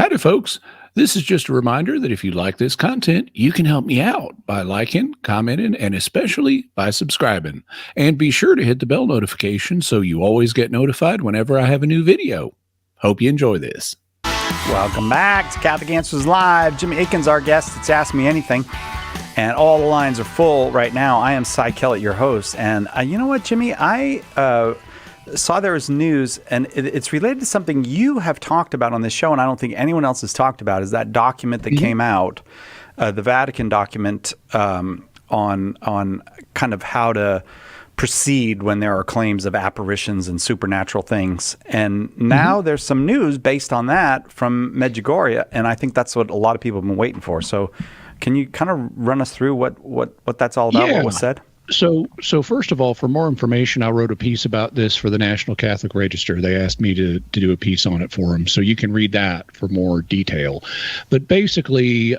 Howdy, folks. This is just a reminder that if you like this content, you can help me out by liking, commenting, and especially by subscribing. And be sure to hit the bell notification so you always get notified whenever I have a new video. Hope you enjoy this. Welcome back to Catholic Answers Live. Jimmy Akin's our guest. It's Ask Me Anything. And all the lines are full right now. I am Cy Kellett, your host. And you know what, Jimmy? I saw there was news, and it's related to something you have talked about on this show, and I don't think anyone else has talked about, is that document that came out, the Vatican document on kind of how to proceed when there are claims of apparitions and supernatural things. And now there's some news based on that from Medjugorje, and I think that's what a lot of people have been waiting for. So can you kind of run us through what that's all about, what was said? So first of all, for more information, I wrote a piece about this for the National Catholic Register. They asked me to do a piece on it for them, so you can read that for more detail. But basically,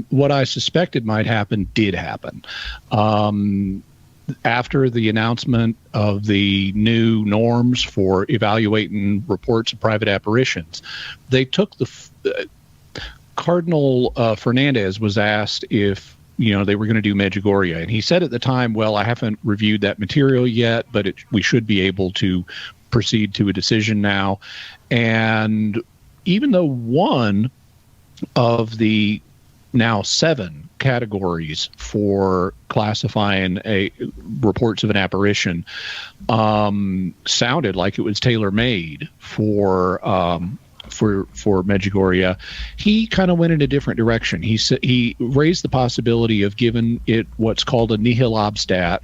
what I suspected might happen did happen. After the announcement of the new norms for evaluating reports of private apparitions, they took Cardinal Fernandez was asked if they were going to do Medjugorje. And he said at the time, well, I haven't reviewed that material yet, but we should be able to proceed to a decision now. And even though one of the now 7 categories for classifying reports of an apparition sounded like it was tailor-made for Medjugorje, he kind of went in a different direction. He raised the possibility of giving it what's called a nihil obstat,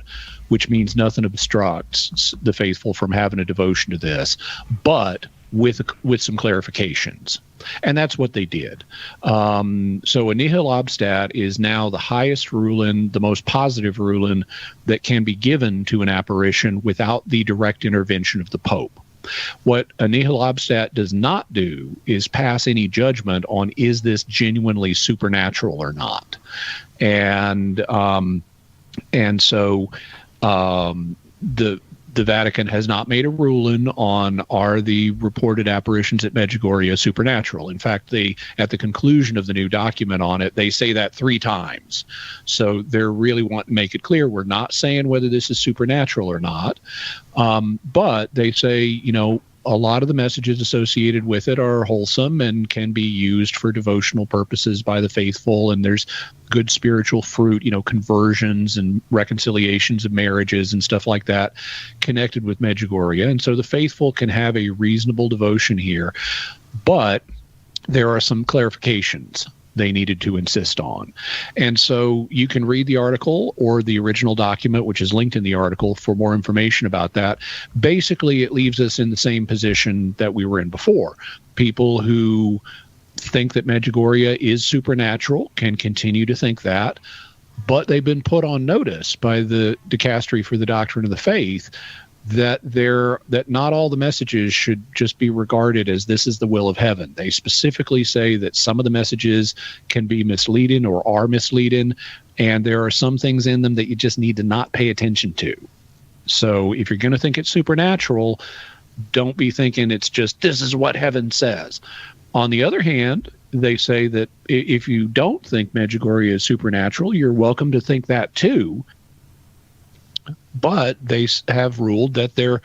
which means nothing obstructs the faithful from having a devotion to this, but with some clarifications. And that's what they did. So a nihil obstat is now the highest ruling, the most positive ruling that can be given to an apparition without the direct intervention of the Pope. What a nihil obstat does not do is pass any judgment on is this genuinely supernatural or not, and so the Vatican has not made a ruling on are the reported apparitions at Medjugorje supernatural. In fact, at the conclusion of the new document on it, they say that 3 times. So they're really wanting to make it clear we're not saying whether this is supernatural or not. But they say, a lot of the messages associated with it are wholesome and can be used for devotional purposes by the faithful. And there's good spiritual fruit, conversions and reconciliations of marriages and stuff like that connected with Medjugorje. And so the faithful can have a reasonable devotion here. But there are some clarifications they needed to insist on. And so you can read the article or the original document, which is linked in the article, for more information about that. Basically, it leaves us in the same position that we were in before. People who think that Medjugorje is supernatural can continue to think that, but they've been put on notice by the Dicastery for the Doctrine of the Faith that not all the messages should just be regarded as this is the will of heaven. They specifically say that some of the messages can be misleading or are misleading, and there are some things in them that you just need to not pay attention to. So if you're going to think it's supernatural, don't be thinking it's just this is what heaven says. On the other hand, they say that if you don't think Medjugorje is supernatural, you're welcome to think that too. But they have ruled that there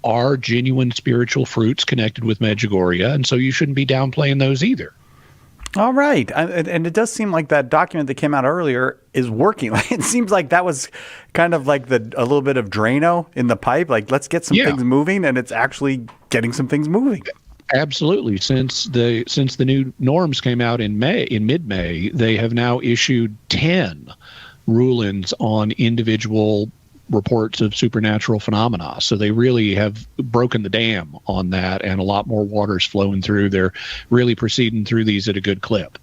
are genuine spiritual fruits connected with Medjugorje, and so you shouldn't be downplaying those either. All right. And it does seem like that document that came out earlier is working. It seems like that was kind of like a little bit of Drano in the pipe. Like, let's get some things moving, and it's actually getting some things moving. Absolutely. Since the new norms came out in mid-May, they have now issued 10 rulings on individual reports of supernatural phenomena. So they really have broken the dam on that, and a lot more water's flowing through. They're really proceeding through these at a good clip.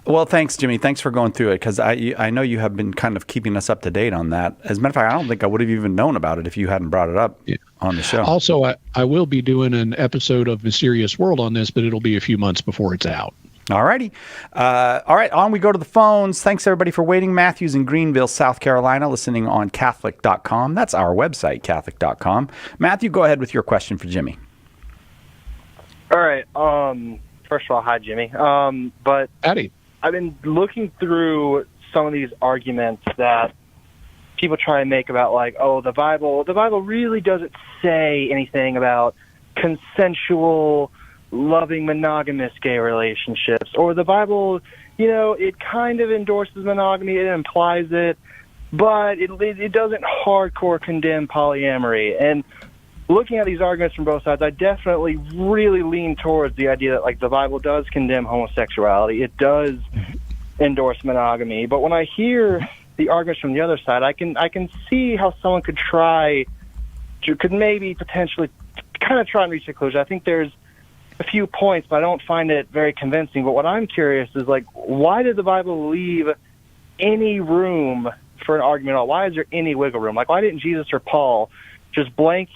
Well, thanks, Jimmy. Thanks for going through it, because I know you have been kind of keeping us up to date on that. As a matter of fact, I don't think I would have even known about it if you hadn't brought it up on the show. Also, I will be doing an episode of Mysterious World on this, but it'll be a few months before it's out. All righty. All right, on we go to the phones. Thanks, everybody, for waiting. Matthew's in Greenville, South Carolina, listening on Catholic.com. That's our website, Catholic.com. Matthew, go ahead with your question for Jimmy. All right. first of all, hi, Jimmy. But Howdy. I've been looking through some of these arguments that people try and make about, like, oh, the Bible really doesn't say anything about consensual, loving, monogamous gay relationships, or the Bible, it kind of endorses monogamy, it implies it, but it doesn't hardcore condemn polyamory. And looking at these arguments from both sides, I definitely really lean towards the idea that, like, the Bible does condemn homosexuality. It does endorse monogamy. But when I hear the arguments from the other side, I can see how someone could maybe potentially kind of try and reach a conclusion. I think there's a few points, but I don't find it very convincing. But what I'm curious is, like, why did the Bible leave any room for an argument at all? Why is there any wiggle room? Like, why didn't Jesus or Paul just black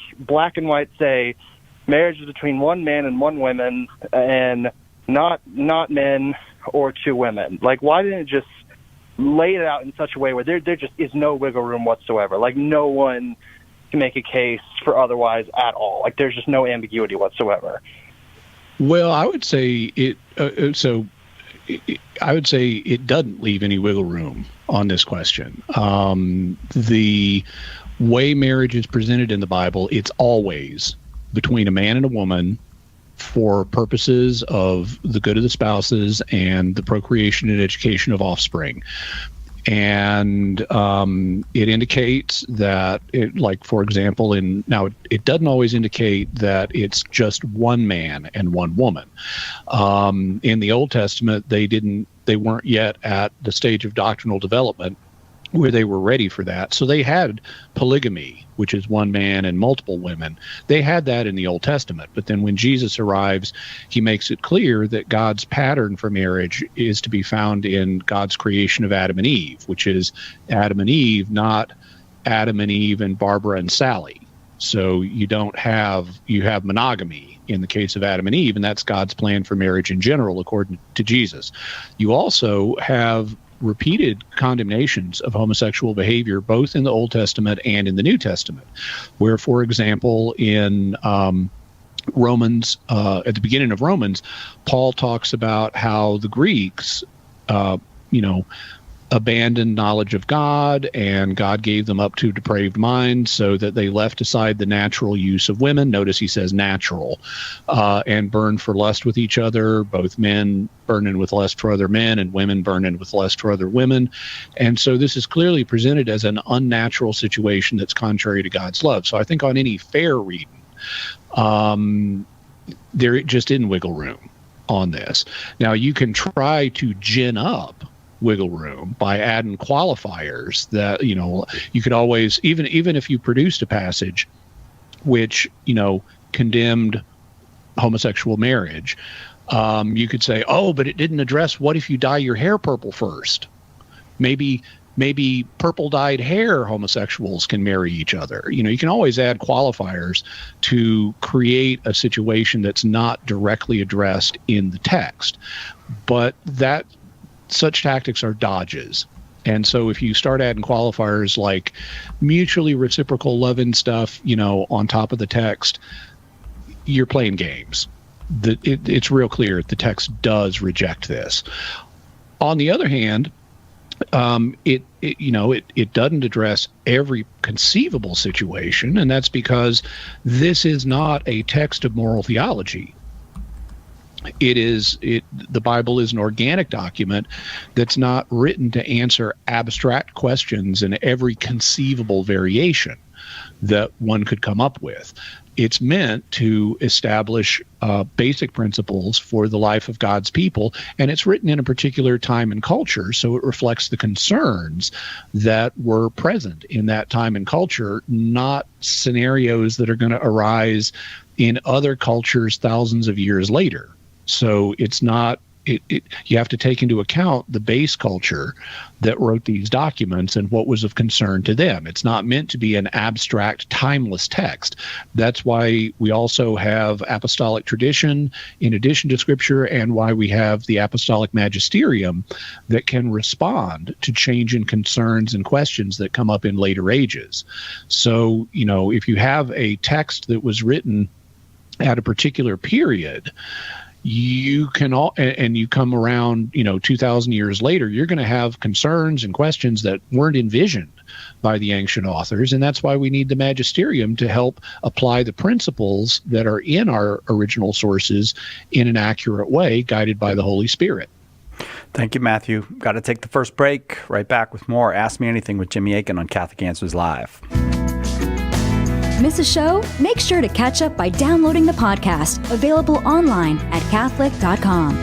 and white say marriage is between one man and one woman and not men or two women? Like, why didn't it just lay it out in such a way where there just is no wiggle room whatsoever? Like, no one can make a case for otherwise at all. Like, there's just no ambiguity whatsoever. Well, I would say I would say it doesn't leave any wiggle room on this question. The way marriage is presented in the Bible, it's always between a man and a woman for purposes of the good of the spouses and the procreation and education of offspring. And it indicates that, for example, it doesn't always indicate that it's just one man and one woman. In the Old Testament, they weren't yet at the stage of doctrinal development where they were ready for that. So they had polygamy, which is one man and multiple women. They had that in the Old Testament. But then when Jesus arrives, he makes it clear that God's pattern for marriage is to be found in God's creation of Adam and Eve, which is Adam and Eve, not Adam and Eve and Barbara and Sally. So you have monogamy in the case of Adam and Eve, and that's God's plan for marriage in general, according to Jesus. You also have repeated condemnations of homosexual behavior, both in the Old Testament and in the New Testament, where, for example, in Romans, at the beginning of Romans, Paul talks about how the Greeks, abandoned knowledge of God, and God gave them up to depraved minds so that they left aside the natural use of women. Notice he says natural, and burned for lust with each other, both men burning with lust for other men and women burning with lust for other women. And so this is clearly presented as an unnatural situation that's contrary to God's love. So I think on any fair reading, there just isn't wiggle room on this. Now, you can try to gin up wiggle room by adding qualifiers that, you could always, even if you produced a passage which, condemned homosexual marriage, you could say, oh, but it didn't address what if you dye your hair purple first? Maybe purple dyed hair homosexuals can marry each other. You can always add qualifiers to create a situation that's not directly addressed in the text. But such tactics are dodges. And so if you start adding qualifiers like mutually reciprocal love and stuff, on top of the text, you're playing games. It's real clear the text does reject this. On the other hand, it doesn't address every conceivable situation, and that's because this is not a text of moral theology. The Bible is an organic document that's not written to answer abstract questions in every conceivable variation that one could come up with. It's meant to establish basic principles for the life of God's people, and it's written in a particular time and culture, so it reflects the concerns that were present in that time and culture, not scenarios that are going to arise in other cultures thousands of years later. So it's not, you have to take into account the base culture that wrote these documents and what was of concern to them. It's not meant to be an abstract, timeless text. That's why we also have apostolic tradition in addition to Scripture, and why we have the apostolic magisterium that can respond to changing concerns and questions that come up in later ages. So, if you have a text that was written at a particular period, you can and you come around, 2,000 years later, you're going to have concerns and questions that weren't envisioned by the ancient authors. And that's why we need the magisterium to help apply the principles that are in our original sources in an accurate way, guided by the Holy Spirit. Thank you, Matthew. Got to take the first break. Right back with more Ask Me Anything with Jimmy Akin on Catholic Answers Live. Miss a show? Make sure to catch up by downloading the podcast, available online at Catholic.com.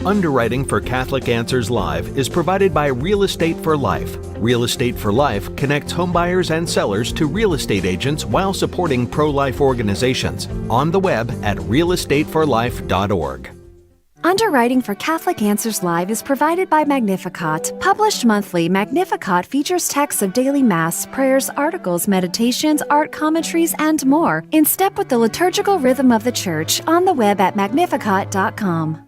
Underwriting for Catholic Answers Live is provided by Real Estate for Life. Real Estate for Life connects homebuyers and sellers to real estate agents while supporting pro-life organizations. On the web at realestateforlife.org. Underwriting for Catholic Answers Live is provided by Magnificat. Published monthly, Magnificat features texts of daily Mass, prayers, articles, meditations, art commentaries, and more, in step with the liturgical rhythm of the Church, on the web at magnificat.com.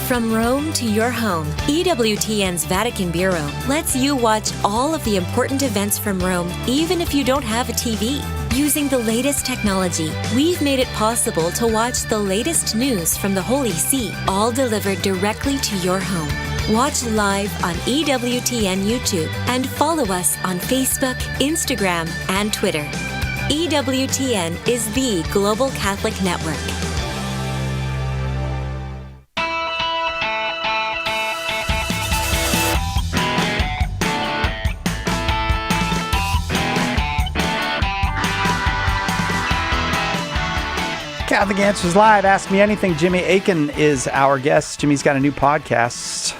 From Rome to your home, EWTN's Vatican Bureau lets you watch all of the important events from Rome, even if you don't have a TV. Using the latest technology, we've made it possible to watch the latest news from the Holy See, all delivered directly to your home. Watch live on EWTN YouTube and follow us on Facebook, Instagram, and Twitter. EWTN is the Global Catholic Network. Catholic Answers Live. Ask Me Anything. Jimmy Akin is our guest. Jimmy's got a new podcast.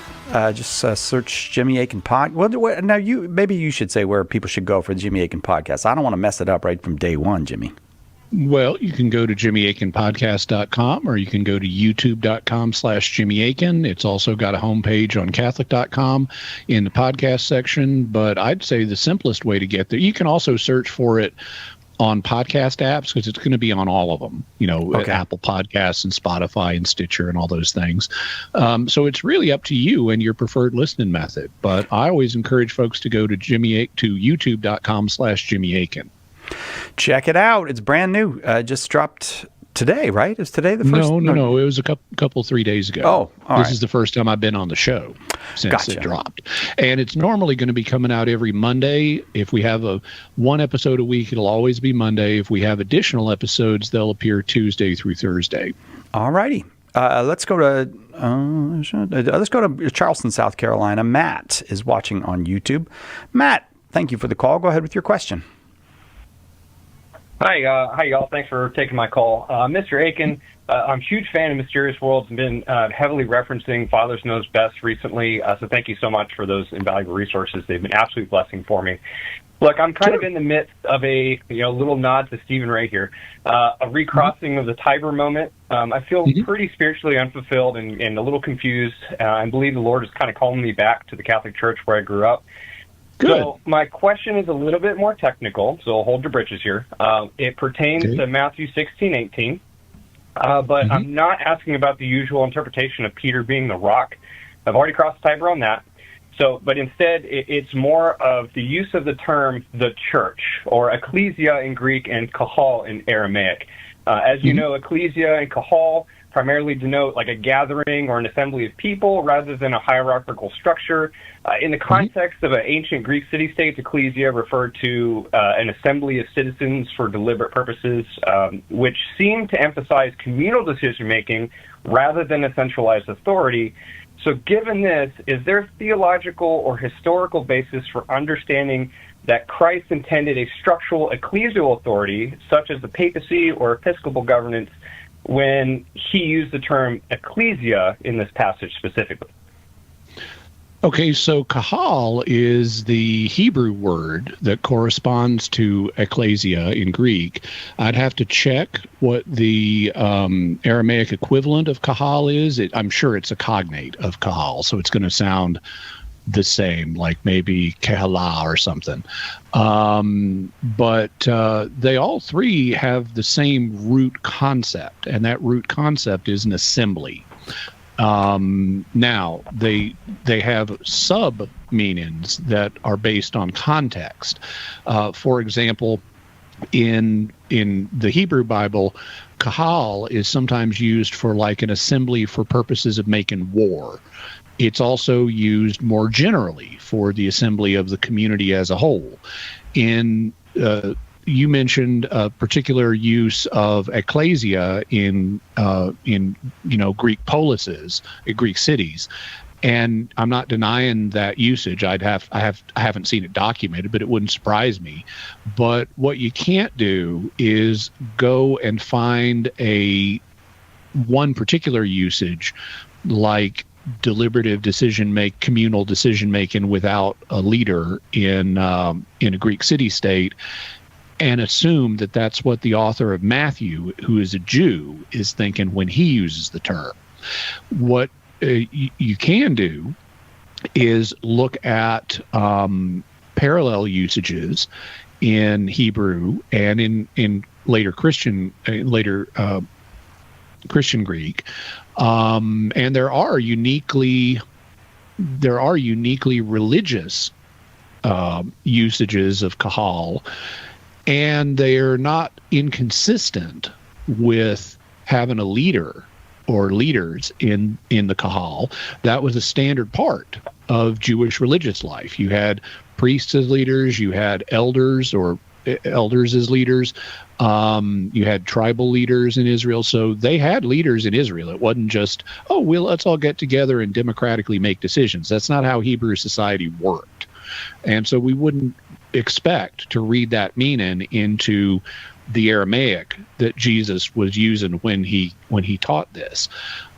Just search Jimmy Akin Pod. Well, now maybe you should say where people should go for the Jimmy Akin podcast. I don't want to mess it up right from day one, Jimmy. Well, you can go to jimmyakinpodcast.com, or you can go to youtube.com/Jimmy Akin. It's also got a homepage on Catholic.com in the podcast section. But I'd say the simplest way to get there, you can also search for it on podcast apps, because it's going to be on all of them, Okay. Apple Podcasts and Spotify and Stitcher and all those things. So it's really up to you and your preferred listening method. But I always encourage folks to go to youtube.com/Jimmy Akin. Check it out. It's brand new. Just dropped today, right? Is today the first? No. It was a couple 3 days ago. Oh, all right. This is the first time I've been on the show since Gotcha. it dropped. And it's normally going to be coming out every Monday. If we have one episode a week, it'll always be Monday. If we have additional episodes, they'll appear Tuesday through Thursday. All righty. Let's go to Charleston, South Carolina. Matt is watching on YouTube. Matt, thank you for the call. Go ahead with your question. Hi, y'all. Thanks for taking my call. Mr. Akin, I'm a huge fan of Mysterious Worlds and been heavily referencing Fathers Knows Best recently, so thank you so much for those invaluable resources. They've been absolute blessing for me. Look, I'm kind of in the midst of a little nod to Stephen Ray here, a recrossing of the Tiber moment. I feel pretty spiritually unfulfilled and a little confused. I believe the Lord is kind of calling me back to the Catholic Church where I grew up. Good. So my question is a little bit more technical, so hold your britches here. It pertains to Matthew 16:18, but I'm not asking about the usual interpretation of Peter being the rock. I've already crossed Tiber on that. So, but instead, it's more of the use of the term the church, or ecclesia in Greek and kahal in Aramaic. As you know, ecclesia and kahal primarily denote like a gathering or an assembly of people rather than a hierarchical structure. In the context of an ancient Greek city-state, ecclesia referred to an assembly of citizens for deliberate purposes, which seem to emphasize communal decision-making rather than a centralized authority. So given this, is there theological or historical basis for understanding that Christ intended a structural ecclesial authority, such as the papacy or episcopal governance, when he used the term ecclesia in this passage specifically? Okay, so kahal is the Hebrew word that corresponds to ecclesia in Greek. I'd have to check what the Aramaic equivalent of kahal is. I'm sure it's a cognate of kahal, so it's going to sound the same, like maybe kehala or something. But they all three have the same root concept, and that root concept is an assembly. Now, they have sub-meanings that are based on context. For example, in in the Hebrew Bible, kahal is sometimes used for like an assembly for purposes of making war. It's also used more generally for the assembly of the community as a whole. You mentioned a particular use of ecclesia in Greek polises, Greek cities, and I'm not denying that usage. I haven't seen it documented, but it wouldn't surprise me. But what you can't do is go and find one particular usage like deliberative communal decision making without a leader in a Greek city-state, and assume that that's what the author of Matthew, who is a Jew, is thinking when he uses the term. What you can do is look at parallel usages in Hebrew and in later Christian Greek, and there are uniquely religious usages of kahal, and they are not inconsistent with having a leader or leaders in the kahal. That was a standard part of Jewish religious life. You had priests as leaders, you had elders as leaders, you had tribal leaders in Israel. So they had leaders in Israel. It wasn't just, let's all get together and democratically make decisions. That's not how Hebrew society worked. And so we wouldn't expect to read that meaning into the Aramaic that Jesus was using when he taught this.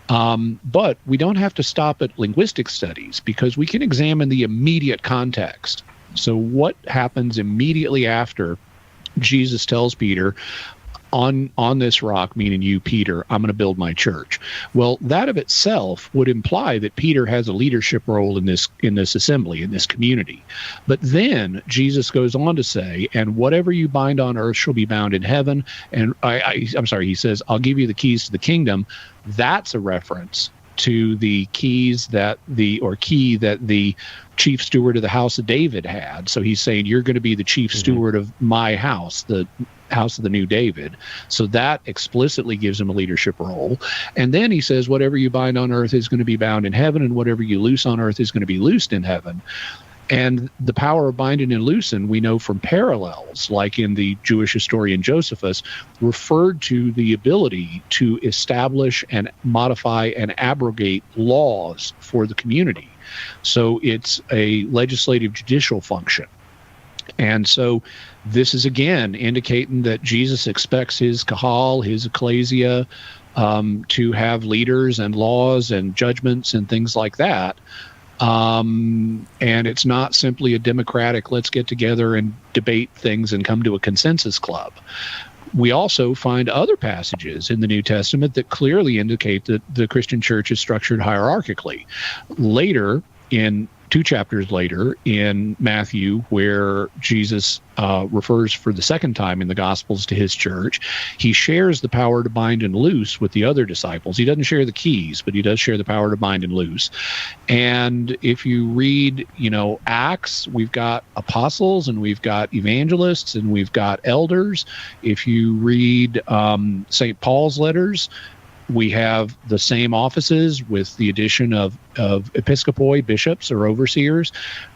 But we don't have to stop at linguistic studies, because we can examine the immediate context. So what happens immediately after Jesus tells Peter, on this rock, meaning you, Peter, I'm going to build my church. Well, that of itself would imply that Peter has a leadership role in this assembly, in this community. But then Jesus goes on to say, and whatever you bind on earth shall be bound in heaven. And he says, I'll give you the keys to the kingdom. That's a reference to the key that the chief steward of the house of David had. So he's saying, you're going to be the chief steward of my house, the house of the new David. So that explicitly gives him a leadership role. And then he says, whatever you bind on earth is going to be bound in heaven, and whatever you loose on earth is going to be loosed in heaven. And the power of binding and loosing, we know from parallels, like in the Jewish historian Josephus, referred to the ability to establish and modify and abrogate laws for the community. So it's a legislative judicial function. And so this is, again, indicating that Jesus expects his kahal, his ecclesia, to have leaders and laws and judgments and things like that. And it's not simply a democratic, let's get together and debate things and come to a consensus club. We also find other passages in the New Testament that clearly indicate that the Christian church is structured hierarchically. Later, in 2 chapters later in Matthew, where Jesus refers for the second time in the Gospels to his church, he shares the power to bind and loose with the other disciples. He doesn't share the keys, but he does share the power to bind and loose. And if you read, Acts, we've got apostles and we've got evangelists and we've got elders. If you read St. Paul's letters, we have the same offices with the addition of episcopoi, bishops or overseers,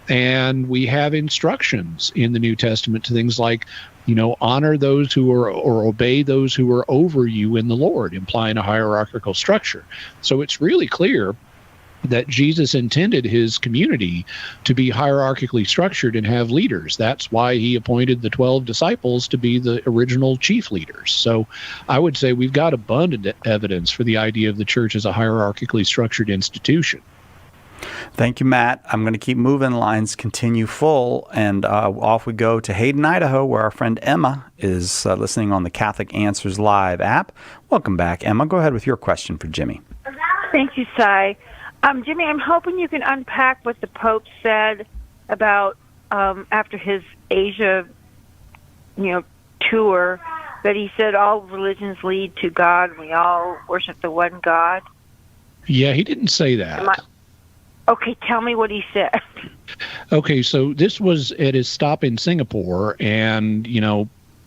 and we have instructions in the New Testament to things like, honor those who are, or obey those who are over you in the Lord, implying a hierarchical structure. So it's really clear that Jesus intended his community to be hierarchically structured and have leaders. That's why he appointed the 12 disciples to be the original chief leaders. So I would say we've got abundant evidence for the idea of the church as a hierarchically structured institution. Thank you, Matt. I'm going to keep moving. Lines continue full, and off we go to Hayden, Idaho, where our friend Emma is listening on the Catholic Answers Live app. Welcome back, Emma. Go ahead with your question for Jimmy. Thank you, Cy. Jimmy, I'm hoping you can unpack what the Pope said about after his Asia, tour, that he said all religions lead to God. We all worship the one God. Yeah, he didn't say that. Okay, tell me what he said. Okay, so this was at his stop in Singapore, and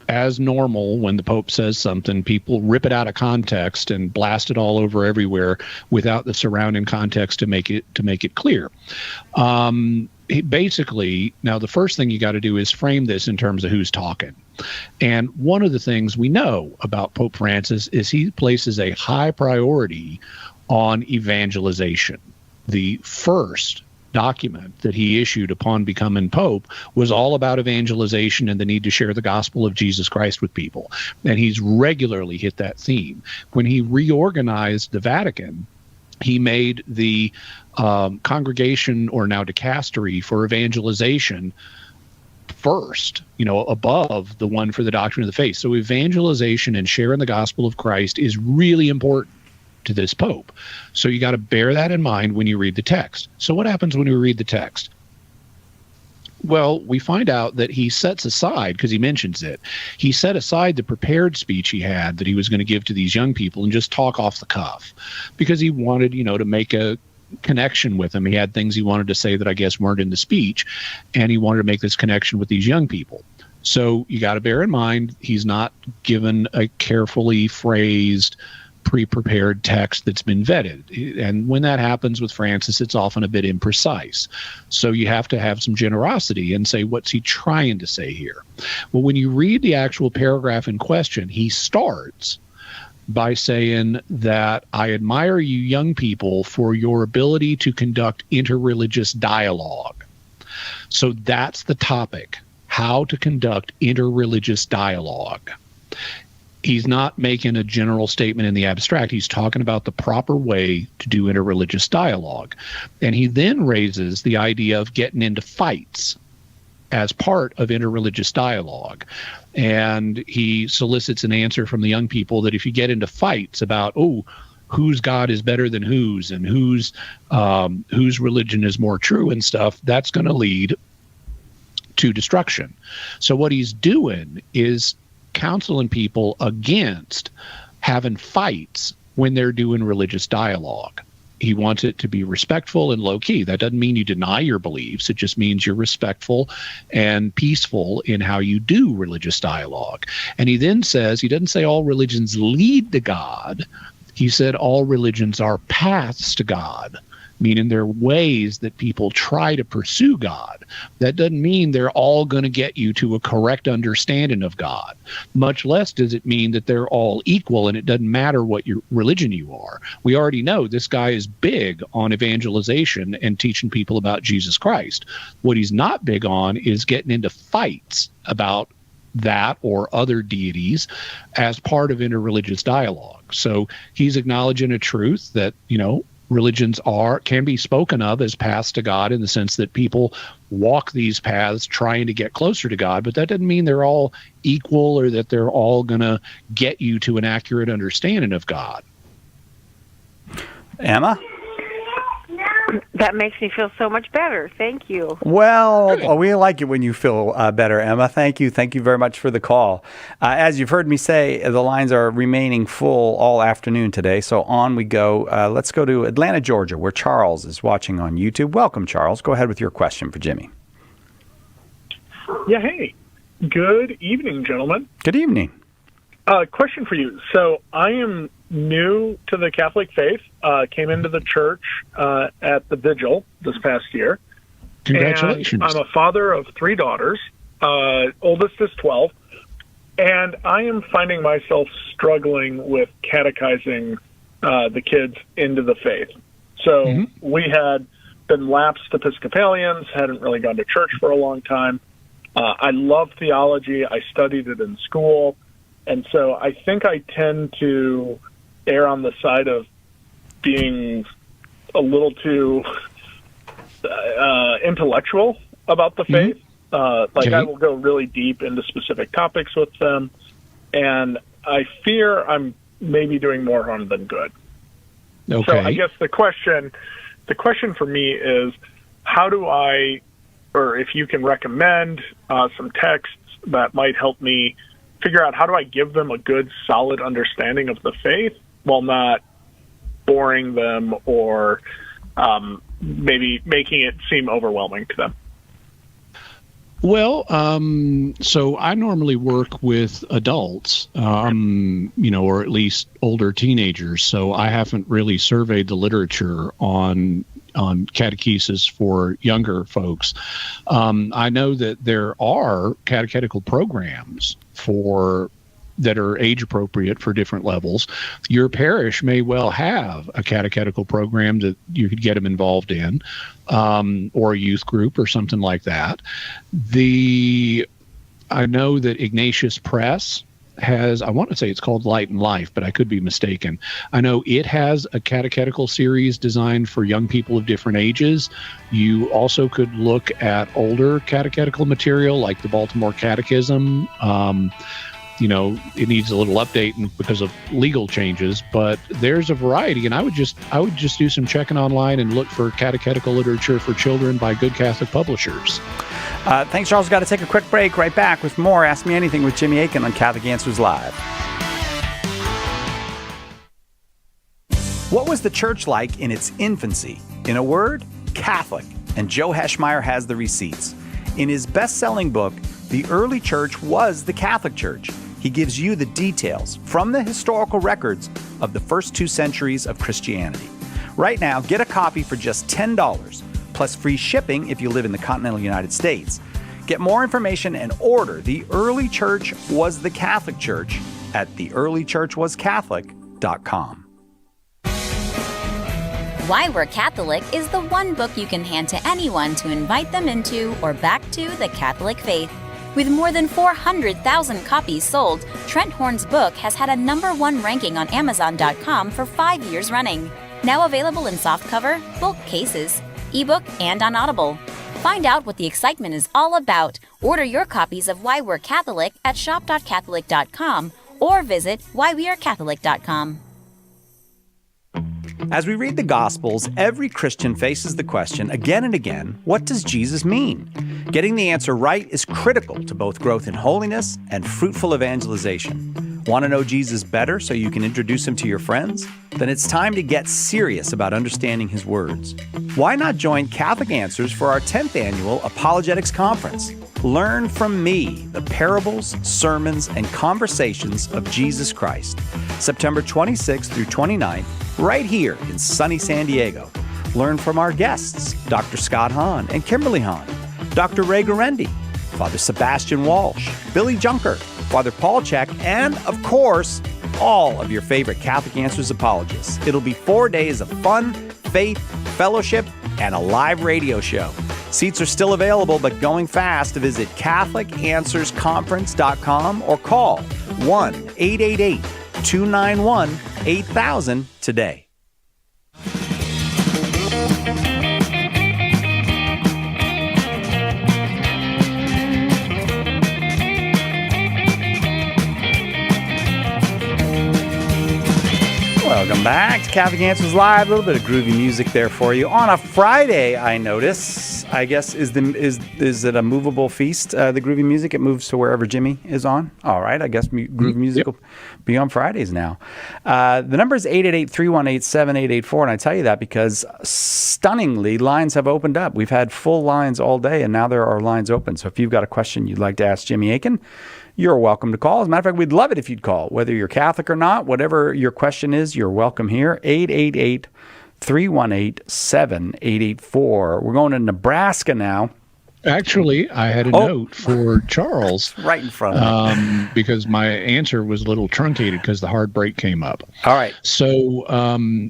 as normal, when the Pope says something, people rip it out of context and blast it all over everywhere without the surrounding context to make it clear. Basically, now the first thing you got to do is frame this in terms of who's talking. And one of the things we know about Pope Francis is he places a high priority on evangelization. The first document that he issued upon becoming Pope was all about evangelization and the need to share the gospel of Jesus Christ with people. And he's regularly hit that theme. When he reorganized the Vatican, he made the congregation, or now dicastery, for evangelization first, above the one for the doctrine of the faith. So evangelization and sharing the gospel of Christ is really important to this Pope. So you got to bear that in mind when you read the text. So what happens when we read the text? Well, we find out that he sets aside, because he mentions it, he set aside the prepared speech he had that he was going to give to these young people and just talk off the cuff, because he wanted, to make a connection with them. He had things he wanted to say that I guess weren't in the speech, and he wanted to make this connection with these young people. So you got to bear in mind, he's not given a carefully phrased, pre-prepared text that's been vetted. And when that happens with Francis, it's often a bit imprecise. So you have to have some generosity and say, what's he trying to say here? Well, when you read the actual paragraph in question, he starts by saying that I admire you young people for your ability to conduct interreligious dialogue. So that's the topic, how to conduct interreligious dialogue. He's not making a general statement in the abstract. He's talking about the proper way to do interreligious dialogue. And he then raises the idea of getting into fights as part of interreligious dialogue. And he solicits an answer from the young people that if you get into fights about, whose God is better than whose, and whose religion is more true and stuff, that's going to lead to destruction. So what he's doing is counseling people against having fights when they're doing religious dialogue. He wants it to be respectful and low-key. That doesn't mean you deny your beliefs. It just means you're respectful and peaceful in how you do religious dialogue. And he then says, he doesn't say all religions lead to God. He said all religions are paths to God, meaning they're ways that people try to pursue God. That doesn't mean they're all going to get you to a correct understanding of God. Much less does it mean that they're all equal and it doesn't matter what your religion you are. We already know this guy is big on evangelization and teaching people about Jesus Christ. What he's not big on is getting into fights about that or other deities as part of interreligious dialogue. So he's acknowledging a truth that, religions can be spoken of as paths to God, in the sense that people walk these paths trying to get closer to God, but that doesn't mean they're all equal or that they're all going to get you to an accurate understanding of God. Emma? That makes me feel so much better. Thank you. Well, we like it when you feel better, Emma. Thank you. Thank you very much for the call. As you've heard me say, the lines are remaining full all afternoon today. So on we go. Let's go to Atlanta, Georgia, where Charles is watching on YouTube. Welcome, Charles. Go ahead with your question for Jimmy. Yeah, hey. Good evening, gentlemen. Good evening. Question for you. So I am new to the Catholic faith, came into the church at the Vigil this past year. Congratulations. And I'm a father of 3 daughters. Oldest is 12. And I am finding myself struggling with catechizing the kids into the faith. So we had been lapsed Episcopalians, hadn't really gone to church for a long time. I love theology. I studied it in school. And so I think I tend to err on the side of being a little too intellectual about the faith. I will go really deep into specific topics with them, and I fear I'm maybe doing more harm than good. Okay. So I guess the question for me is, how do I, or if you can recommend some texts that might help me figure out how do I give them a good, solid understanding of the faith while not boring them or maybe making it seem overwhelming to them. Well, so I normally work with adults, or at least older teenagers. So I haven't really surveyed the literature on catechesis for younger folks. I know that there are catechetical programs that are age appropriate for different levels. Your parish may well have a catechetical program that you could get them involved in, or a youth group or something like that. I know that Ignatius Press has, I want to say it's called Light and Life, but I could be mistaken. I know it has a catechetical series designed for young people of different ages. You also could look at older catechetical material like the Baltimore Catechism. It needs a little update because of legal changes, but there's a variety. And I would just do some checking online and look for catechetical literature for children by good Catholic publishers. Thanks, Charles. Got to take a quick break. Right back with more Ask Me Anything with Jimmy Akin on Catholic Answers Live. What was the church like in its infancy? In a word, Catholic. And Joe Heschmeyer has the receipts. In his best-selling book, The Early Church Was the Catholic Church, he gives you the details from the historical records of the first 2 centuries of Christianity. Right now, get a copy for just $10, plus free shipping if you live in the continental United States. Get more information and order The Early Church Was the Catholic Church at theearlychurchwascatholic.com. Why We're Catholic is the one book you can hand to anyone to invite them into or back to the Catholic faith. With more than 400,000 copies sold, Trent Horn's book has had a #1 ranking on Amazon.com for 5 years running. Now available in softcover, bulk cases, ebook, and on Audible. Find out what the excitement is all about. Order your copies of Why We're Catholic at shop.catholic.com or visit whywearecatholic.com. As we read the Gospels, every Christian faces the question again and again, what does Jesus mean? Getting the answer right is critical to both growth in holiness and fruitful evangelization. Want to know Jesus better so you can introduce him to your friends? Then it's time to get serious about understanding his words. Why not join Catholic Answers for our 10th annual Apologetics Conference? Learn from me the parables, sermons, and conversations of Jesus Christ. September 26th through 29th, right here in sunny San Diego. Learn from our guests, Dr. Scott Hahn and Kimberly Hahn, Dr. Ray Guarendi, Father Sebastian Walsh, Billy Junker, Father Paul Check, and, of course, all of your favorite Catholic Answers apologists. It'll be 4 days of fun, faith, fellowship, and a live radio show. Seats are still available, but going fast to visit CatholicAnswersConference.com or call 1-888-291-8000 today. Welcome back to Catholic Answers Live. A little bit of groovy music there for you. On a Friday, I notice, I guess, is it a movable feast, the groovy music? It moves to wherever Jimmy is on? All right, I guess groovy music will be on Fridays now. The number is 888-318-7884, and I tell you that because stunningly, lines have opened up. We've had full lines all day, and now there are lines open. So if you've got a question you'd like to ask Jimmy Akin, you're welcome to call. As a matter of fact, we'd love it if you'd call. Whether you're Catholic or not, whatever your question is, you're welcome here. 888-318-7884. We're going to Nebraska now. Actually, I had a note for Charles. Right in front of me. Because my answer was a little truncated because the hard break came up. All right. So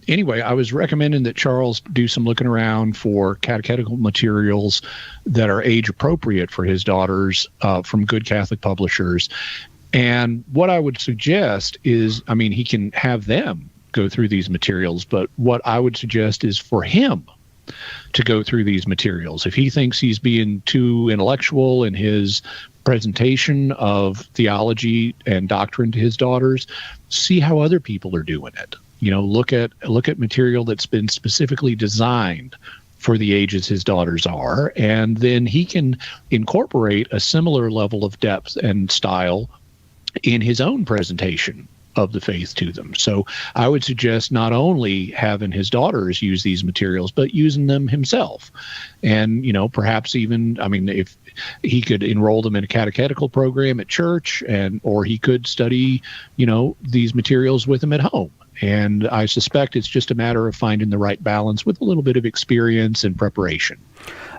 anyway, I was recommending that Charles do some looking around for catechetical materials that are age appropriate for his daughters from good Catholic publishers. And what I would suggest is, I mean, he can have them go through these materials, but what I would suggest is for him to go through these materials. If he thinks he's being too intellectual in his presentation of theology and doctrine to his daughters, see how other people are doing it. You know, look at material that's been specifically designed for the ages his daughters are, and then he can incorporate a similar level of depth and style in his own presentation of the faith to them. So I would suggest not only having his daughters use these materials, but using them himself. And, perhaps even, if he could enroll them in a catechetical program at church, or he could study, these materials with them at home. And I suspect it's just a matter of finding the right balance with a little bit of experience and preparation.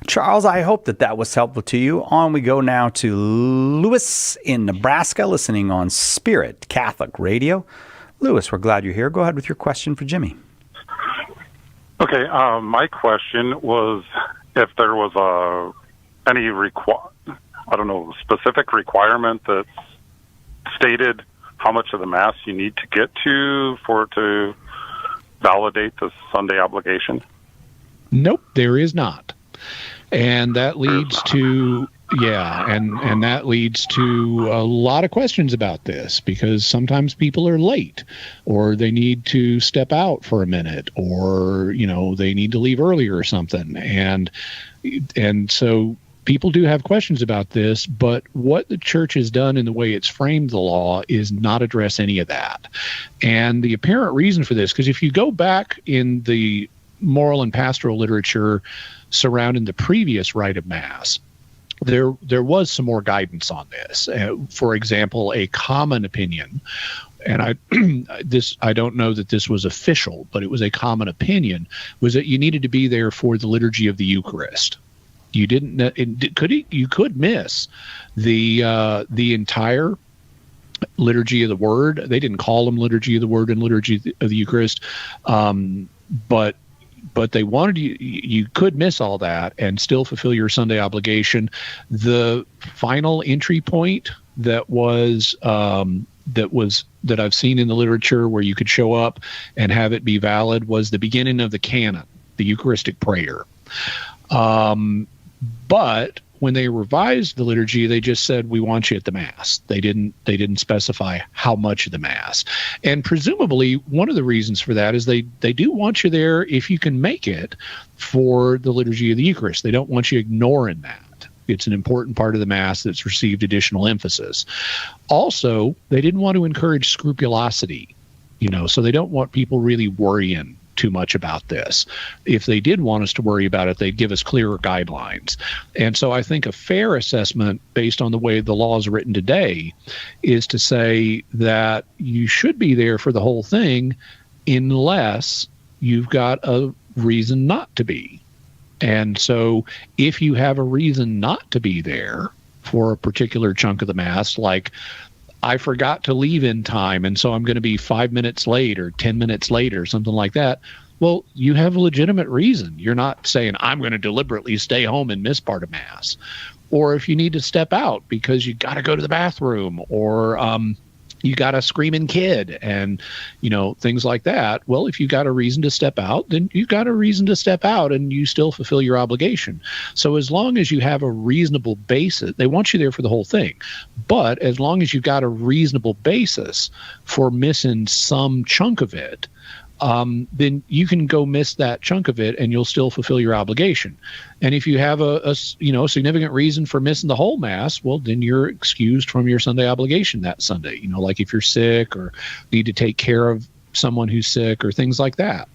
Charles, I hope that was helpful to you. On we go now to Lewis in Nebraska, listening on Spirit Catholic Radio. Lewis, we're glad you're here. Go ahead with your question for Jimmy. Okay, my question was if there was any specific requirement that stated how much of the Mass you need to get to validate the Sunday obligation. Nope, there is not. And that leads to, and that leads to a lot of questions about this, because sometimes people are late, or they need to step out for a minute, or, they need to leave early or something. And so people do have questions about this, but what the church has done in the way it's framed the law is not address any of that. And the apparent reason for this, because if you go back in the moral and pastoral literature surrounding the previous rite of Mass, there was some more guidance on this. For example, a common opinion, and I don't know that this was official, but it was a common opinion, was that you needed to be there for the liturgy of the Eucharist. You you could miss the entire liturgy of the Word. They didn't call them liturgy of the Word and liturgy of the Eucharist, but they wanted you could miss all that and still fulfill your Sunday obligation. The final entry point that I've seen in the literature where you could show up and have it be valid was the beginning of the canon, the Eucharistic prayer. But when they revised the liturgy, they just said, we want you at the Mass. They didn't specify how much of the Mass. And presumably one of the reasons for that is they do want you there if you can make it for the liturgy of the Eucharist. They don't want you ignoring that. It's an important part of the Mass that's received additional emphasis. Also, they didn't want to encourage scrupulosity, so they don't want people really worrying too much about this. If they did want us to worry about it, they'd give us clearer guidelines. And so I think a fair assessment based on the way the law is written today is to say that you should be there for the whole thing unless you've got a reason not to be. And so if you have a reason not to be there for a particular chunk of the Mass, like I forgot to leave in time, and so I'm going to be 5 minutes late or 10 minutes late or something like that. Well, you have a legitimate reason. You're not saying, I'm going to deliberately stay home and miss part of Mass. Or if you need to step out because you got to go to the bathroom, or you got a screaming kid and, things like that. Well, if you got a reason to step out, then you've got a reason to step out and you still fulfill your obligation. So as long as you have a reasonable basis, they want you there for the whole thing. But as long as you've got a reasonable basis for missing some chunk of it, then you can go miss that chunk of it and you'll still fulfill your obligation. And if you have a significant reason for missing the whole Mass, well, then you're excused from your Sunday obligation that Sunday. Like if you're sick or need to take care of someone who's sick or things like that.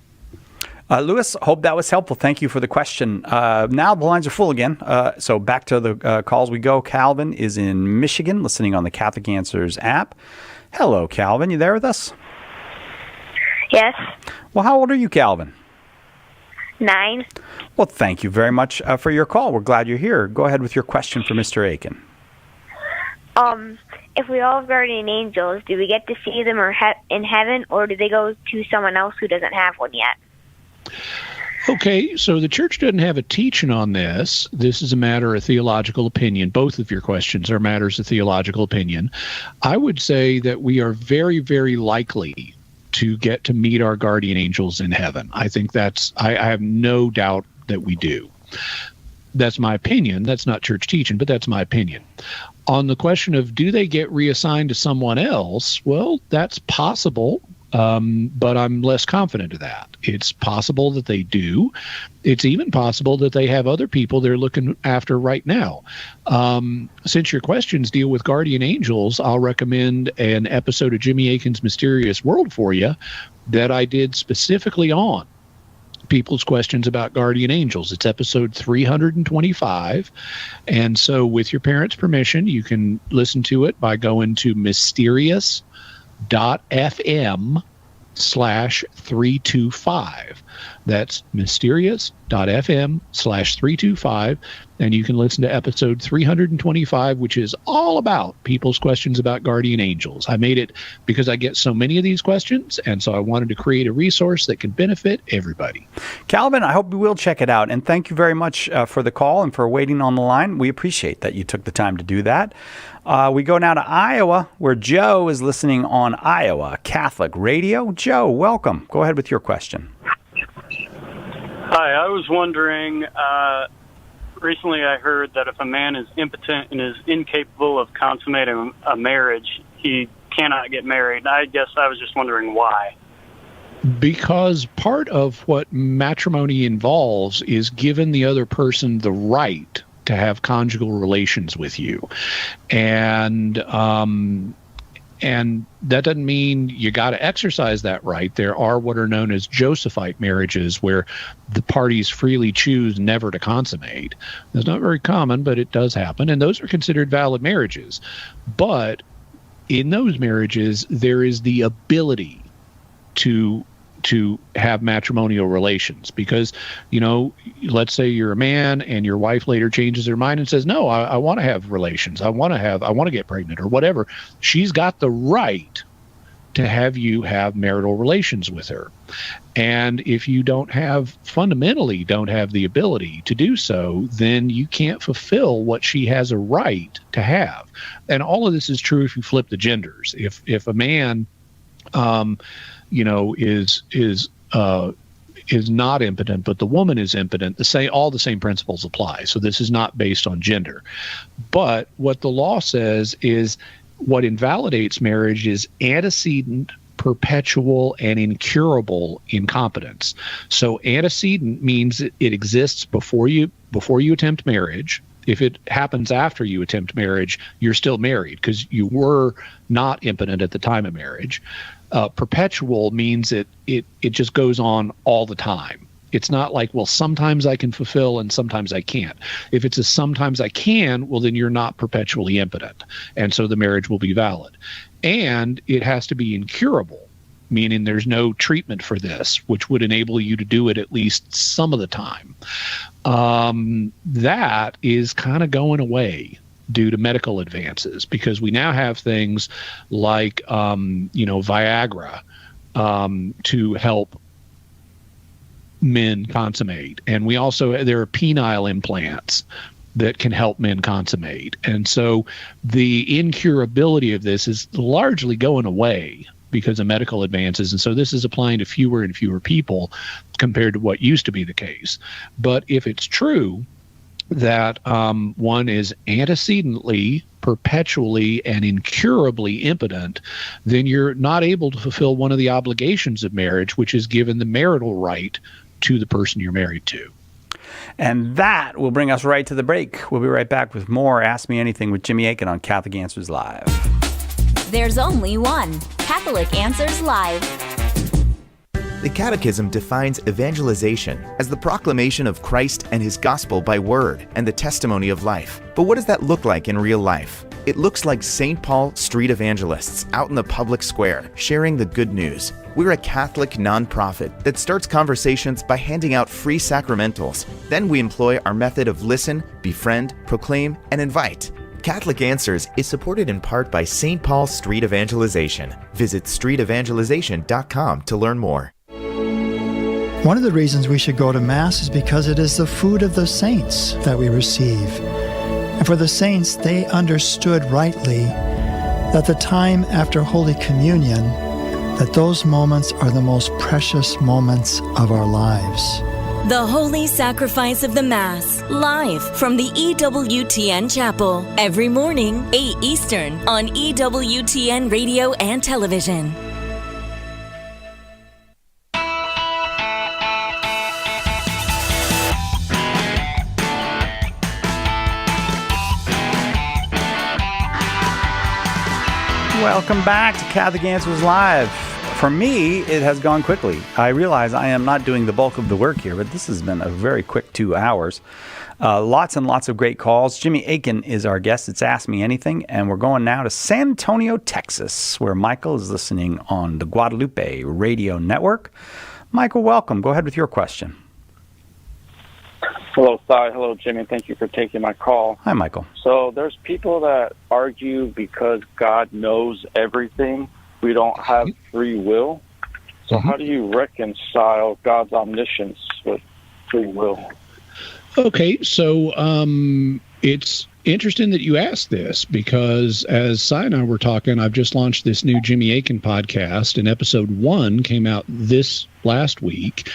Lewis, hope that was helpful. Thank you for the question. Now the lines are full again. So back to the calls we go. Calvin is in Michigan, listening on the Catholic Answers app. Hello, Calvin. You there with us? Yes. Well, how old are you, Calvin? 9. Well, thank you very much for your call. We're glad you're here. Go ahead with your question for Mr. Aiken. If we all have guardian angels, do we get to see them in heaven, or do they go to someone else who doesn't have one yet? Okay, so the church doesn't have a teaching on this. This is a matter of theological opinion. Both of your questions are matters of theological opinion. I would say that we are very, very likely to get to meet our guardian angels in heaven. I think I have no doubt that we do. That's my opinion. That's not church teaching, but that's my opinion. On the question of do they get reassigned to someone else, well, that's possible. but I'm less confident of that. It's possible that they do. It's even possible that they have other people they're looking after right now. Since your questions deal with guardian angels, I'll recommend an episode of Jimmy Akin's Mysterious World for you that I did specifically on people's questions about guardian angels. It's episode 325. And so with your parents' permission, you can listen to it by going to mysterious.fm/325. That's mysterious.fm/325. And you can listen to episode 325, which is all about people's questions about guardian angels. I made it because I get so many of these questions, and so I wanted to create a resource that can benefit everybody. Calvin, I hope you will check it out. And thank you very much for the call and for waiting on the line. We appreciate that you took the time to do that. We go now to Iowa, where Joe is listening on Iowa Catholic Radio. Joe, welcome. Go ahead with your question. Hi, I was wondering, recently I heard that if a man is impotent and is incapable of consummating a marriage, he cannot get married. I guess I was just wondering why. Because part of what matrimony involves is giving the other person the right to have conjugal relations with you. And that doesn't mean you got to exercise that right. There are what are known as Josephite marriages, where the parties freely choose never to consummate. That's not very common, but it does happen. And those are considered valid marriages. But in those marriages, there is the ability to have matrimonial relations, because, you know, let's say you're a man and your wife later changes her mind and says, no, I want to have relations. I want to get pregnant or whatever. She's got the right to have you have marital relations with her. And if you fundamentally don't have the ability to do so, then you can't fulfill what she has a right to have. And all of this is true if you flip the genders. If a man, is not impotent, but the woman is impotent, all the same principles apply. So this is not based on gender. But what the law says is what invalidates marriage is antecedent, perpetual, and incurable incompetence. So antecedent means it exists before you attempt marriage. If it happens after you attempt marriage, you're still married because you were not impotent at the time of marriage. Perpetual means it just goes on all the time. It's not like, well, sometimes I can fulfill and sometimes I can't. If it's a sometimes I can, well, then you're not perpetually impotent. And so the marriage will be valid. And it has to be incurable, meaning there's no treatment for this, which would enable you to do it at least some of the time. That is kind of going away due to medical advances, because we now have things like, Viagra to help men consummate. And there are penile implants that can help men consummate. And so the incurability of this is largely going away because of medical advances. And so this is applying to fewer and fewer people compared to what used to be the case. But if it's true that one is antecedently, perpetually, and incurably impotent, then you're not able to fulfill one of the obligations of marriage, which is given the marital right to the person you're married to. And that will bring us right to the break. We'll be right back with more Ask Me Anything with Jimmy Akin on Catholic Answers Live. There's only one Catholic Answers Live. The Catechism defines evangelization as the proclamation of Christ and His gospel by word and the testimony of life. But what does that look like in real life? It looks like St. Paul street evangelists out in the public square sharing the good news. We're a Catholic nonprofit that starts conversations by handing out free sacramentals. Then we employ our method of listen, befriend, proclaim, and invite. Catholic Answers is supported in part by St. Paul Street Evangelization. Visit streetevangelization.com to learn more. One of the reasons we should go to Mass is because it is the food of the saints that we receive. And for the saints, they understood rightly that the time after Holy Communion, that those moments are the most precious moments of our lives. The Holy Sacrifice of the Mass, live from the EWTN Chapel, every morning, 8 Eastern, on EWTN Radio and Television. Welcome back to Catholic Answers Live. For me, it has gone quickly. I realize I am not doing the bulk of the work here, but this has been a very quick 2 hours. Lots and lots of great calls. Jimmy Akin is our guest. It's Ask Me Anything, and we're going now to San Antonio, Texas, where Michael is listening on the Guadalupe Radio Network. Michael, welcome. Go ahead with your question. Hello, Cy. Hello, Jimmy. Thank you for taking my call. Hi, Michael. So there's people that argue because God knows everything, we don't have free will. So how do you reconcile God's omniscience with free will? Okay, so it's interesting that you asked this, because as Cy and I were talking, I've just launched this new Jimmy Akin podcast, and episode 1 came out this last week,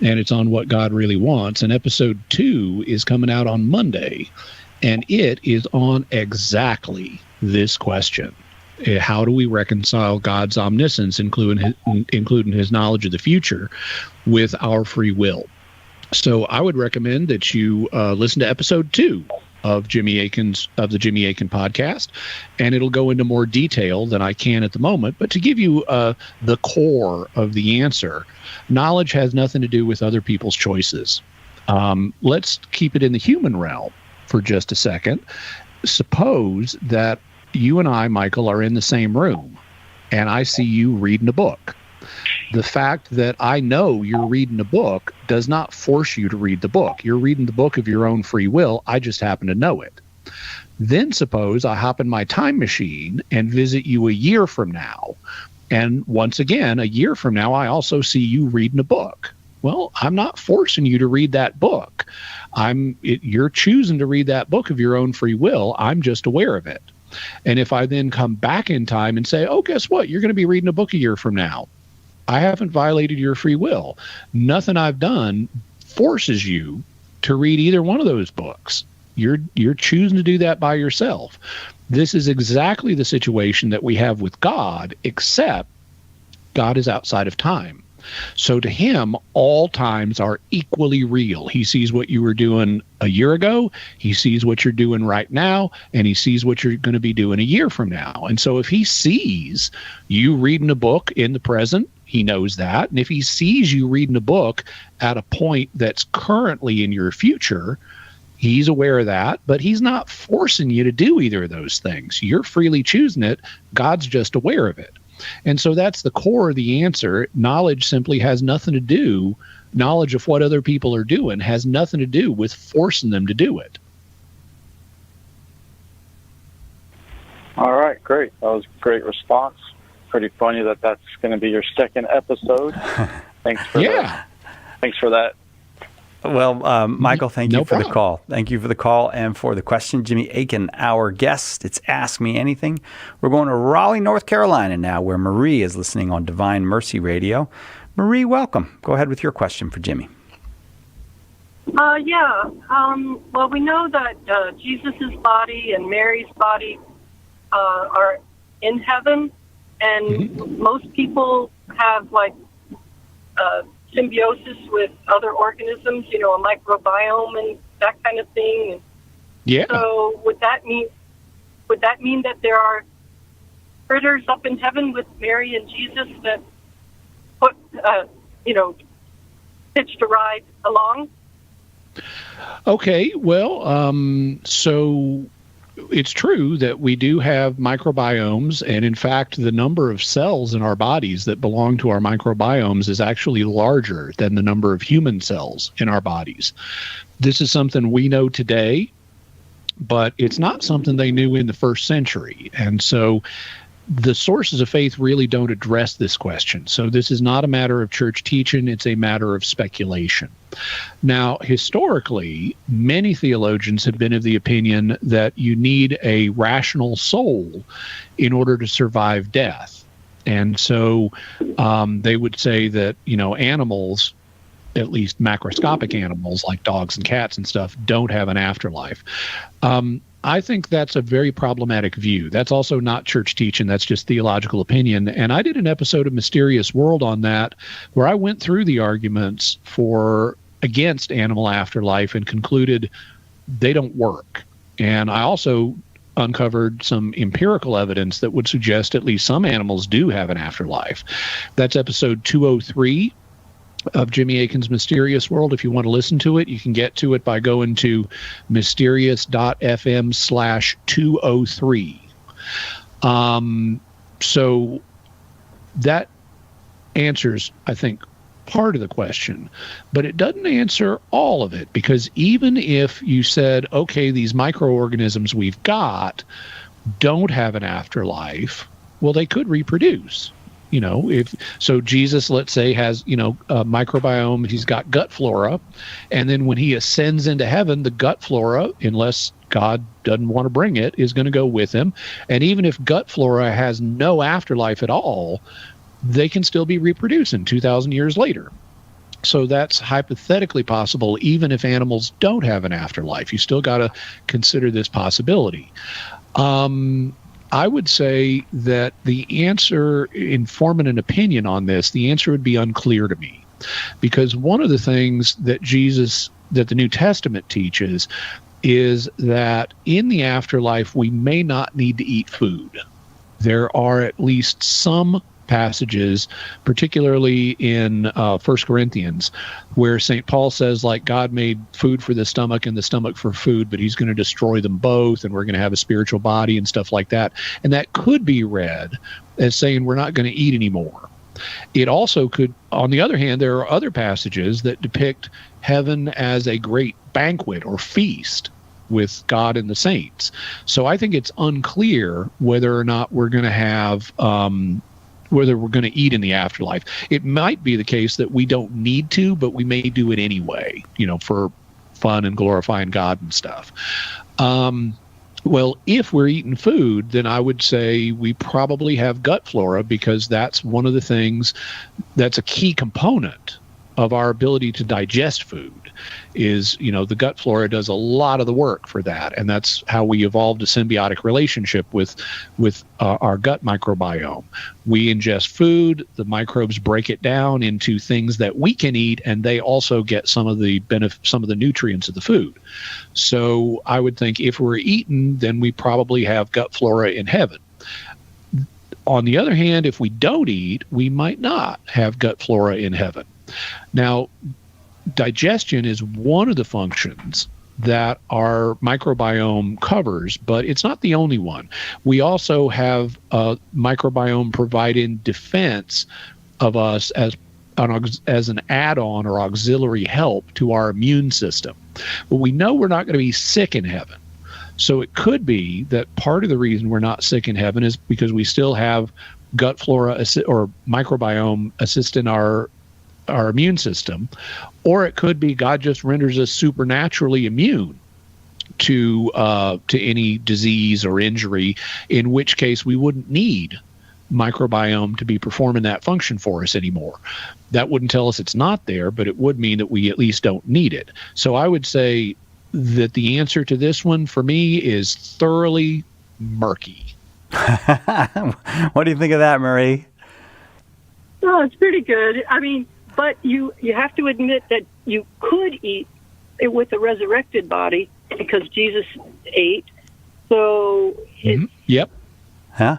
and it's on what God really wants. And episode 2 is coming out on Monday, and it is on exactly this question. How do we reconcile God's omniscience, including his knowledge of the future, with our free will? So I would recommend that you listen to episode 2 of the Jimmy Akin podcast, and it'll go into more detail than I can at the moment. But to give you the core of the answer, knowledge has nothing to do with other people's choices. Let's keep it in the human realm for just a second. Suppose that you and I, Michael, are in the same room, and I see you reading a book. The fact that I know you're reading a book does not force you to read the book. You're reading the book of your own free will. I just happen to know it. Then suppose I hop in my time machine and visit you a year from now. And once again, a year from now, I also see you reading a book. Well, I'm not forcing you to read that book. You're choosing to read that book of your own free will. I'm just aware of it. And if I then come back in time and say, oh, guess what? You're going to be reading a book a year from now. I haven't violated your free will. Nothing I've done forces you to read either one of those books. You're choosing to do that by yourself. This is exactly the situation that we have with God, except God is outside of time. So to him, all times are equally real. He sees what you were doing a year ago, he sees what you're doing right now, and he sees what you're going to be doing a year from now. And so if he sees you reading a book in the present, he knows that. And if he sees you reading a book at a point that's currently in your future, he's aware of that, but he's not forcing you to do either of those things. You're freely choosing it. God's just aware of it. And so that's the core of the answer. Knowledge simply has nothing to do, knowledge of what other people are doing has nothing to do with forcing them to do it. All right, great. That was a great response. Pretty funny that that's going to be your second episode. Thanks for that. Thanks for that. Well, Michael, thank you for the call. Thank you for the call and for the question. Jimmy Akin, our guest. It's Ask Me Anything. We're going to Raleigh, North Carolina now, where Marie is listening on Divine Mercy Radio. Marie, welcome. Go ahead with your question for Jimmy. Well, we know that Jesus' body and Mary's body are in heaven, and most people have, symbiosis with other organisms, a microbiome and that kind of thing. Yeah. So would that mean that there are critters up in heaven with Mary and Jesus that hitched a ride along? Okay, well, so it's true that we do have microbiomes, and in fact, the number of cells in our bodies that belong to our microbiomes is actually larger than the number of human cells in our bodies. This is something we know today, but it's not something they knew in the first century. And so the sources of faith really don't address this question. So this is not a matter of church teaching, it's a matter of speculation. Now, historically, many theologians have been of the opinion that you need a rational soul in order to survive death. And so they would say that, animals, at least macroscopic animals like dogs and cats and stuff, don't have an afterlife. I think that's a very problematic view. That's also not church teaching. That's just theological opinion. And I did an episode of Mysterious World on that, where I went through the arguments against animal afterlife and concluded they don't work. And I also uncovered some empirical evidence that would suggest at least some animals do have an afterlife. That's episode 203 of Jimmy Akin's Mysterious World. If you want to listen to it, you can get to it by going to mysterious.fm/203. So that answers, I think, part of the question, but it doesn't answer all of it, because even if you said, okay, these microorganisms we've got don't have an afterlife, well, they could reproduce. If so, Jesus, let's say, has a microbiome. He's got gut flora, and then when he ascends into heaven, the gut flora, unless God doesn't want to bring it, is going to go with him. And even if gut flora has no afterlife at all, they can still be reproducing 2,000 years later. So that's hypothetically possible, even if animals don't have an afterlife. You still got to consider this possibility. I would say that the answer, in forming an opinion on this, the answer would be unclear to me. Because one of the things that the New Testament teaches is that in the afterlife, we may not need to eat food. There are at least some passages, particularly in 1 Corinthians, where St. Paul says, like, God made food for the stomach and the stomach for food, but he's going to destroy them both, and we're going to have a spiritual body and stuff like that. And that could be read as saying we're not going to eat anymore. It also could, on the other hand, there are other passages that depict heaven as a great banquet or feast with God and the saints. So I think it's unclear whether or not we're going to have whether we're going to eat in the afterlife. It might be the case that we don't need to, but we may do it anyway, for fun and glorifying God and stuff. Well, if we're eating food, then I would say we probably have gut flora, because that's one of the things that's a key component of our ability to digest food. Is, the gut flora does a lot of the work for that, and that's how we evolved a symbiotic relationship with our gut microbiome. We ingest food, the microbes break it down into things that we can eat, and they also get some of the nutrients of the food. So I would think if we're eating, then we probably have gut flora in heaven. On the other hand, if we don't eat, we might not have gut flora in heaven. Now, digestion is one of the functions that our microbiome covers, but it's not the only one. We also have a microbiome providing defense of us as an add-on or auxiliary help to our immune system. But we know we're not going to be sick in heaven. So it could be that part of the reason we're not sick in heaven is because we still have gut flora or microbiome assisting our immune system, or it could be God just renders us supernaturally immune to any disease or injury, in which case we wouldn't need microbiome to be performing that function for us anymore. That wouldn't tell us it's not there, but it would mean that we at least don't need it. So I would say that the answer to this one for me is thoroughly murky. What do you think of that, Marie? Oh, it's pretty good. I mean, but you have to admit that you could eat it with a resurrected body, because Jesus ate. So yep. Huh?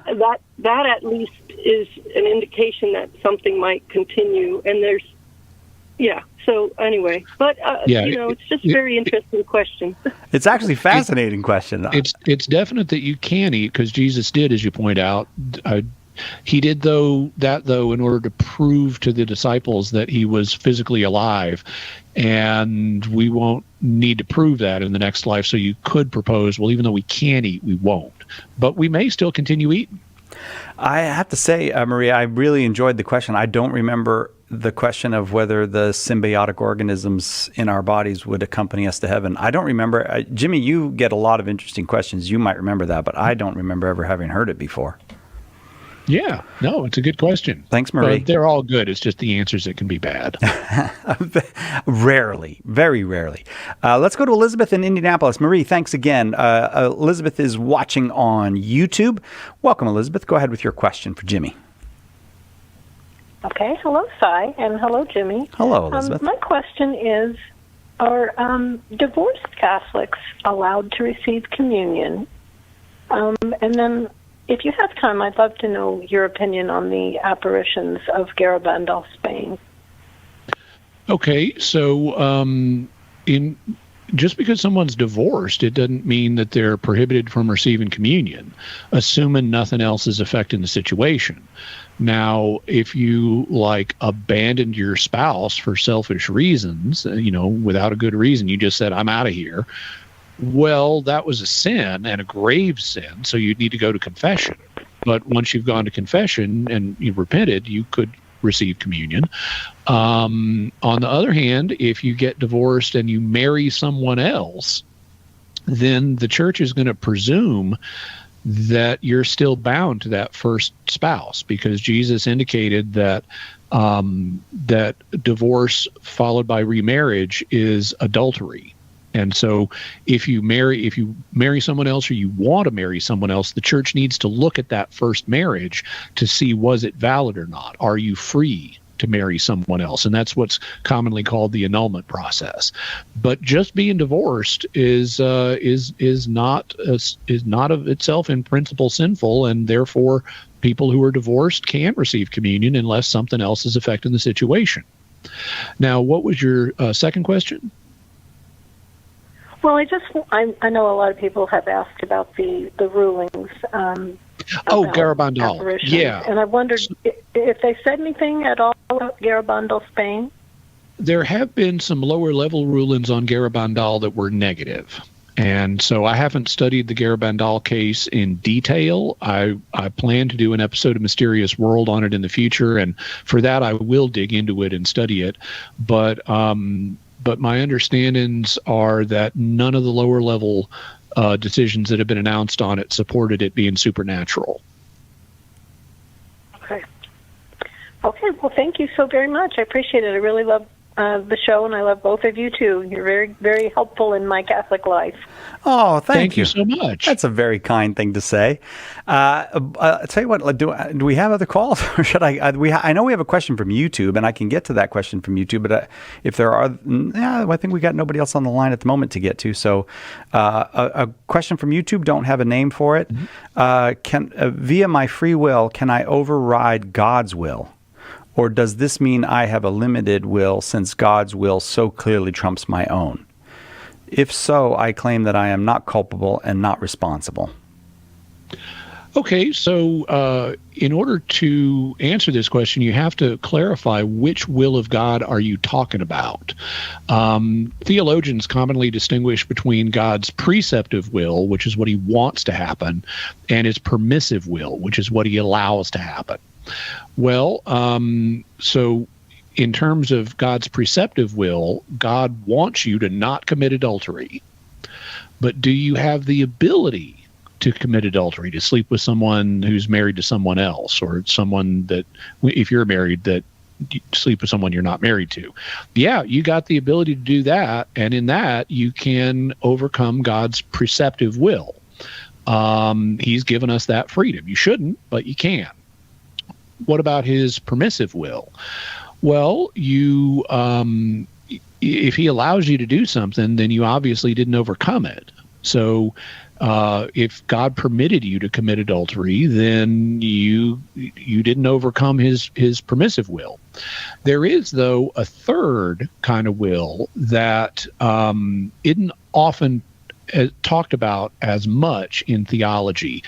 That at least is an indication that something might continue. And so anyway, but it's just a very interesting question. It's actually a fascinating question. It's definite that you can eat, because Jesus did, as you point out. He did that in order to prove to the disciples that he was physically alive, and we won't need to prove that in the next life. So you could propose, well, even though we can eat, we won't, but we may still continue eating. I have to say, Maria, I really enjoyed the question. I don't remember the question of whether the symbiotic organisms in our bodies would accompany us to heaven. I don't remember. Jimmy, you get a lot of interesting questions. You might remember that, but I don't remember ever having heard it before. Yeah, no, it's a good question. Thanks, Marie. But they're all good. It's just the answers that can be bad. Rarely, very rarely. Let's go to Elizabeth in Indianapolis. Marie, thanks again. Elizabeth is watching on YouTube. Welcome, Elizabeth. Go ahead with your question for Jimmy. Okay. Hello, Cy, and hello, Jimmy. Hello, Elizabeth. My question is, are divorced Catholics allowed to receive communion And then, if you have time, I'd love to know your opinion on the apparitions of Garabandal, Spain. Okay, so just because someone's divorced, it doesn't mean that they're prohibited from receiving communion, assuming nothing else is affecting the situation. Now, if you abandoned your spouse for selfish reasons, without a good reason, you just said, I'm out of here. Well, that was a sin and a grave sin, so you'd need to go to confession. But once you've gone to confession and you've repented, you could receive communion. On the other hand, if you get divorced and you marry someone else, then the church is going to presume that you're still bound to that first spouse, because Jesus indicated that that divorce followed by remarriage is adultery. And so if you marry someone else, or you want to marry someone else, the church needs to look at that first marriage to see, was it valid or not? Are you free to marry someone else? And that's what's commonly called the annulment process. But just being divorced is not of itself in principle sinful, and therefore people who are divorced can't receive communion unless something else is affecting the situation. Now, what was your second question? Well, I know a lot of people have asked about the rulings. Garabandal. Yeah. And I wondered if they said anything at all about Garabandal, Spain. There have been some lower level rulings on Garabandal that were negative. And so I haven't studied the Garabandal case in detail. I plan to do an episode of Mysterious World on it in the future, and for that I will dig into it and study it. But my understandings are that none of the lower level decisions that have been announced on it supported it being supernatural. Okay. Well, thank you so very much. I appreciate it. I really love the show, and I love both of you too. You're very, very helpful in my Catholic life. Oh, thank you so much. That's a very kind thing to say. I'll tell you what, do we have other calls? Or should I know we have a question from YouTube, and I can get to that question from YouTube, but if there are, I think we got nobody else on the line at the moment to get to. So a question from YouTube, don't have a name for it. Via my free will, can I override God's will? Or does this mean I have a limited will, since God's will so clearly trumps my own? If so, I claim that I am not culpable and not responsible. Okay, so in order to answer this question, you have to clarify which will of God are you talking about. Theologians commonly distinguish between God's preceptive will, which is what he wants to happen, and his permissive will, which is what he allows to happen. Well, so in terms of God's preceptive will, God wants you to not commit adultery. But do you have the ability to commit adultery, to sleep with someone who's married to someone else, or someone that, if you're married, that you sleep with someone you're not married to? Yeah, you got the ability to do that, and in that you can overcome God's preceptive will. He's given us that freedom. You shouldn't, but you can. What about his permissive will? Well, if he allows you to do something, then you obviously didn't overcome it. So if God permitted you to commit adultery, then you didn't overcome his permissive will. There is, though, a third kind of will that isn't often talked about as much in theology,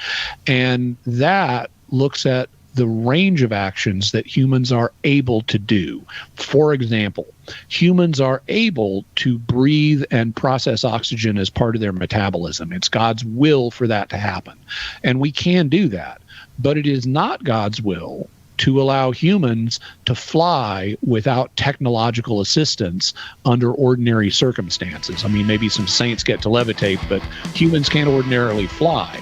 and that looks at the range of actions that humans are able to do. For example, humans are able to breathe and process oxygen as part of their metabolism. It's God's will for that to happen. And we can do that. But it is not God's will to allow humans to fly without technological assistance under ordinary circumstances. I mean, maybe some saints get to levitate, but humans can't ordinarily fly.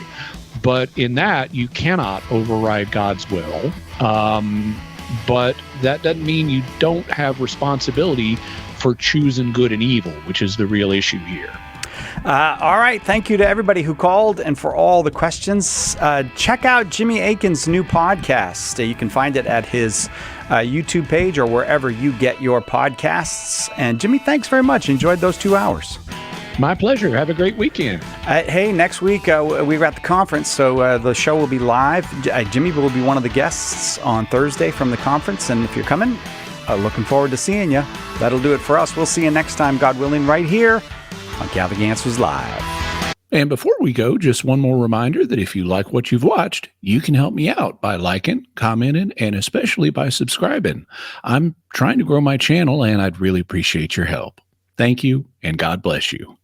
But in that, you cannot override God's will. But that doesn't mean you don't have responsibility for choosing good and evil, which is the real issue here. All right. Thank you to everybody who called and for all the questions. Check out Jimmy Akin's new podcast. You can find it at his YouTube page or wherever you get your podcasts. And Jimmy, thanks very much. Enjoyed those 2 hours. My pleasure. Have a great weekend. Hey, next week we're at the conference, so the show will be live. Jimmy will be one of the guests on Thursday from the conference, and if you're coming, looking forward to seeing you. That'll do it for us. We'll see you next time, God willing, right here on Catholic Answers Live. And before we go, just one more reminder that if you like what you've watched, you can help me out by liking, commenting, and especially by subscribing. I'm trying to grow my channel, and I'd really appreciate your help. Thank you, and God bless you.